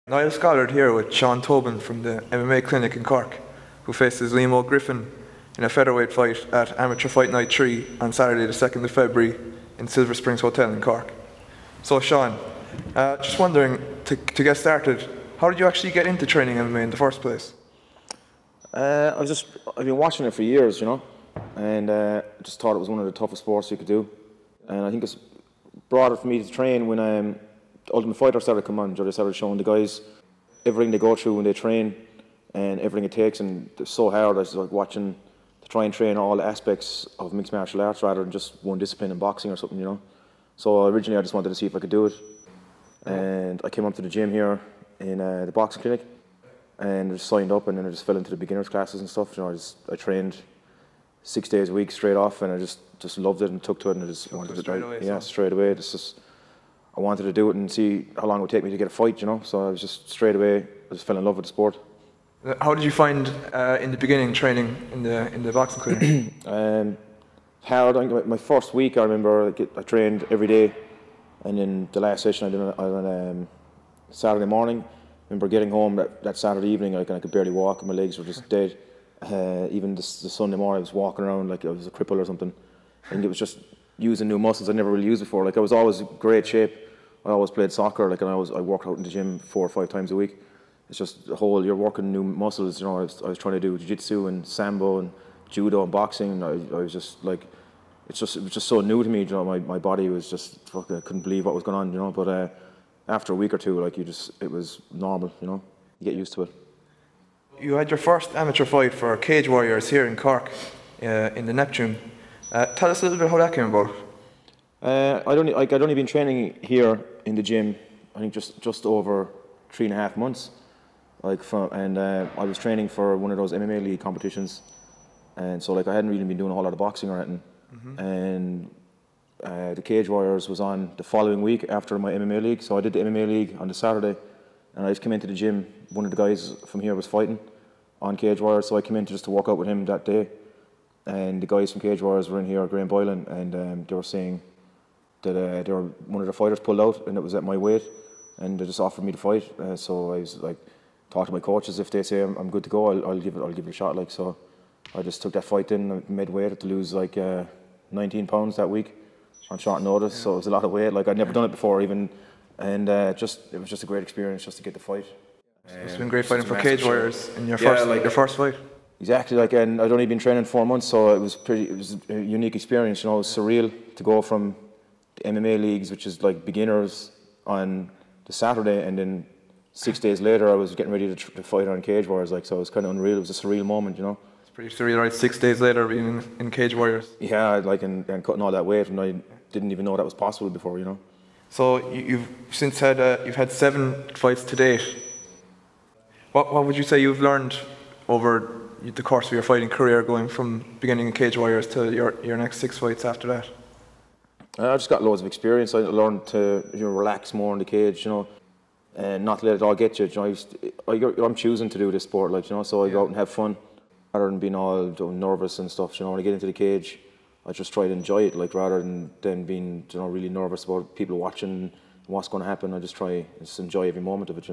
Niall Scollard here with Sean Tobin from the MMA clinic in Cork, who faces Liam O'Griffin in a featherweight fight at Amateur Fight Night 3 on Saturday the 2nd of February in Silver Springs Hotel in Cork. So Sean, just wondering, to get started, how did you actually get into training MMA in the first place? I've been watching it for years, and I just thought it was one of the toughest sports you could do. And I think it's broader for me to train when Ultimate Fighter started coming on. They started showing the guys everything they go through when they train and everything it takes, and it's so hard. I was like watching to try and train all aspects of mixed martial arts rather than just one discipline in boxing or something, So originally I just wanted to see if I could do it, and I came up to the gym here in the boxing clinic and just signed up, and then I just fell into the beginners classes and stuff. I trained 6 days a week straight off, and I just loved it and took to it, and I just wanted to straight away. Yeah, straight away. I wanted to do it and see how long it would take me to get a fight, So I was just straight away, I just fell in love with the sport. How did you find in the beginning training in the boxing clinic? Hard. I think my first week, I remember I trained every day, and then the last session I did on Saturday morning. I remember getting home that Saturday evening, I could barely walk, and my legs were just dead. Even the Sunday morning, I was walking around like I was a cripple or something. And it was just using new muscles I'd never really used before. I was always in great shape. I always played soccer, and I worked out in the gym 4 or 5 times a week. It's just you're working new muscles. I was trying to do jiu-jitsu and sambo and judo and boxing. And I was just like, it was just so new to me. My body was just fucking, I couldn't believe what was going on. But after a week or two, it was normal. You get used to it. You had your first amateur fight for Cage Warriors here in Cork, in the Neptune. Tell us a little bit how that came about. I'd only been training here in the gym, I think just over 3.5 months. I was training for one of those MMA league competitions, and so I hadn't really been doing a whole lot of boxing or anything. And the Cage Warriors was on the following week after my MMA league, so I did the MMA league on the Saturday, and I just came into the gym. One of the guys from here was fighting on Cage Warriors, so I came in just to work out with him that day. And the guys from Cage Warriors were in here, Graham Boylan, and they were saying that one of the fighters pulled out, and it was at my weight, and they just offered me to fight. So I was like, talk to my coaches. If they say I'm good to go, I'll give it a shot. So I just took that fight in midweight. I had to lose 19 pounds that week on short notice. So it was a lot of weight. I'd never done it before even, and it was just a great experience just to get the fight. It's been great fighting for Cage Warriors in your first fight. Exactly, and I'd only been training 4 months, so it was a unique experience. It was surreal to go from the MMA leagues, which is like beginners, on the Saturday, and then 6 days later I was getting ready to fight on Cage Warriors. So it was kind of unreal. It was a surreal moment, It's pretty surreal, right? 6 days later being in Cage Warriors. Yeah, and cutting all that weight, and I didn't even know that was possible before, So you've had 7 fights to date. What would you say you've learned over the course of your fighting career, going from beginning in Cage Warriors to your next 6 fights after that? I just got loads of experience. I learned to relax more in the cage, and not let it all get you. I'm choosing to do this sport, so I go out and have fun rather than being all nervous and stuff. When I get into the cage, I just try to enjoy it, rather than being really nervous about people watching what's going to happen. I just enjoy every moment of it.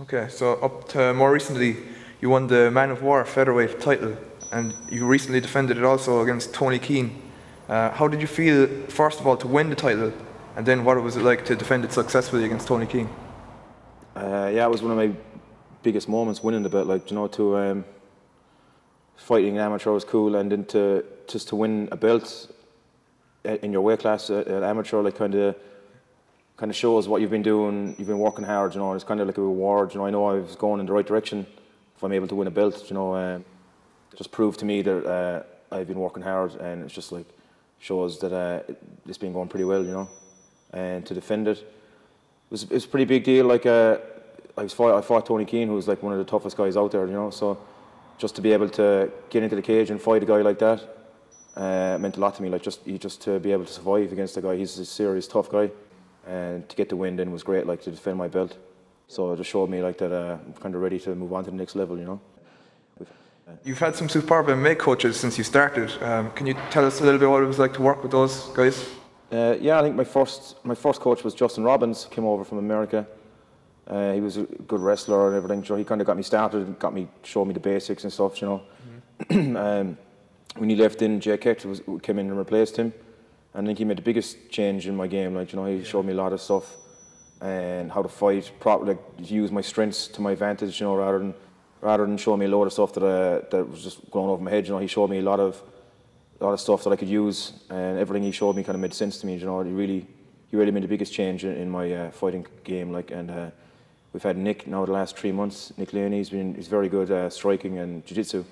Okay, so up to more recently, you won the Man of War featherweight title, and you recently defended it also against Tony Keane. How did you feel, first of all, to win the title, and then what was it like to defend it successfully against Tony Keane? It was one of my biggest moments, winning the belt. To fighting an amateur was cool, and then to win a belt in your weight class at amateur, kind of shows what you've been doing. You've been working hard. It's kind of like a reward. I know I was going in the right direction if I'm able to win a belt. Just proved to me that I've been working hard, and it's just shows that it's been going pretty well. And to defend it was a pretty big deal. I fought Tony Keane, who was one of the toughest guys out there. So just to be able to get into the cage and fight a guy like that meant a lot to me. Just to be able to survive against a guy. He's a serious tough guy, and to get the win then was great. To defend my belt. So it just showed me that I'm kind of ready to move on to the next level. You've had some superb MMA coaches since you started. Can you tell us a little bit what it was like to work with those guys? I think my first coach was Justin Robbins. Came over from America, He was a good wrestler and everything. So he kind of got me started, showed me the basics and stuff, you know. When he left in, Jay Kett came in and replaced him. And I think he made the biggest change in my game. Like, you know, he showed me a lot of stuff and how to fight properly, like, use my strengths to my advantage, you know, rather than showing me a load of stuff that was just going over my head. You know, he showed me a lot of stuff that I could use, and everything he showed me kind of made sense to me. You know, he really made the biggest change in my fighting game. Like, and we've had Nick now the last 3 months. Nick Leone, he's very good striking and jiu-jitsu.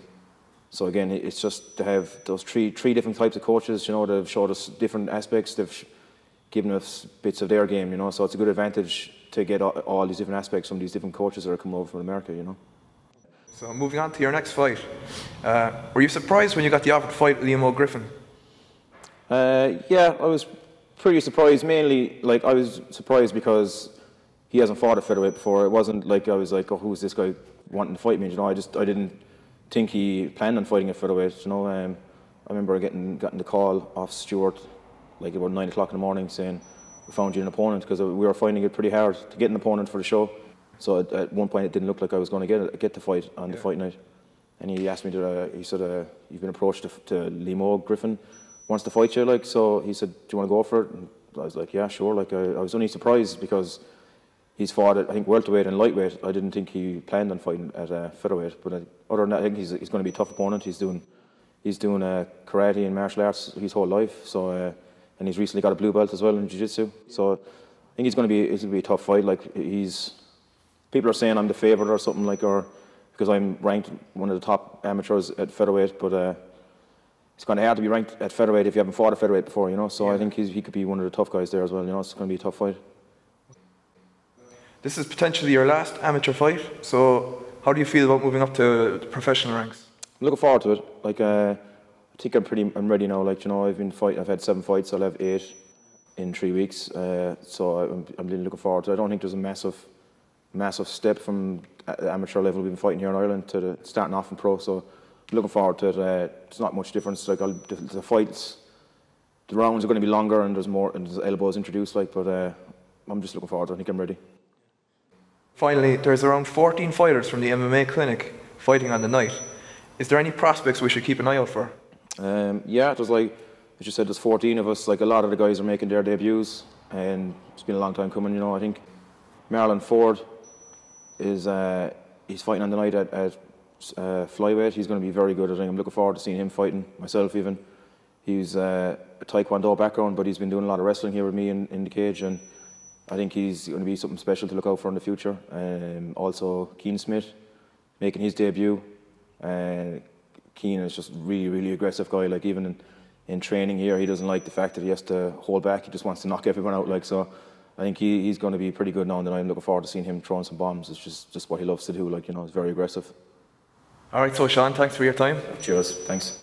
So again, it's just to have those three different types of coaches. You know, they've showed us different aspects. They've given us bits of their game. You know, so it's a good advantage to get all these different aspects from these different coaches that are coming over from America. You know. So moving on to your next fight, were you surprised when you got the offer to fight Liam Griffin? Yeah, I was pretty surprised. Mainly, like, I was surprised because he hasn't fought at featherweight before. It wasn't like I was like, oh, who's this guy wanting to fight me? You know, I didn't think he planned on fighting at featherweight. You know, I remember getting the call off Stuart, like about 9 o'clock in the morning, saying we found you an opponent, because we were finding it pretty hard to get an opponent for the show. So at one point it didn't look like I was going to get the fight on the fight night. And he asked me he said, you've been approached to Liam Griffin wants to fight you, like, so he said, do you want to go for it? And I was like, yeah, sure. Like, I was only surprised because he's fought at, I think, welterweight and lightweight. I didn't think he planned on fighting at featherweight. But other than that, I think he's going to be a tough opponent. He's doing karate and martial arts his whole life. So and he's recently got a blue belt as well in jiu-jitsu. So I think it's going to be a tough fight. Like, people are saying I'm the favourite or something, like, or because I'm ranked one of the top amateurs at featherweight. But it's kind of hard to be ranked at featherweight if you haven't fought at featherweight before, you know. So I think he could be one of the tough guys there as well. You know, it's going to be a tough fight. This is potentially your last amateur fight, so how do you feel about moving up to the professional ranks? I'm looking forward to it. Like, I think I'm ready now. Like, you know, I've had 7 fights. I'll have 8 in 3 weeks. So I'm really looking forward to it. I don't think there's a massive step from the amateur level we've been fighting here in Ireland to starting off in pro. So I'm looking forward to it. It's not much difference. Like, the fights, the rounds are going to be longer, and there's elbows introduced. Like, but I'm just looking forward to it. I think I'm ready. Finally, there's around 14 fighters from the MMA clinic fighting on the night. Is there any prospects we should keep an eye out for? Yeah, there's, like, as you said, there's 14 of us. Like, a lot of the guys are making their debuts, and it's been a long time coming. You know, I think Marlon Ford is he's fighting on the night at flyweight. He's going to be very good. I think I'm looking forward to seeing him fighting myself. Even he's a Taekwondo background, but he's been doing a lot of wrestling here with me in the cage, and I think he's going to be something special to look out for in the future. Also, Keane Smith making his debut. Keane is just really aggressive guy. Like, even in training here, he doesn't like the fact that he has to hold back. He just wants to knock everyone out. Like, so I think he's going to be pretty good now, and I'm looking forward to seeing him throwing some bombs. It's just what he loves to do. Like, you know, he's very aggressive. All right, so Sean, thanks for your time. Cheers. Thanks.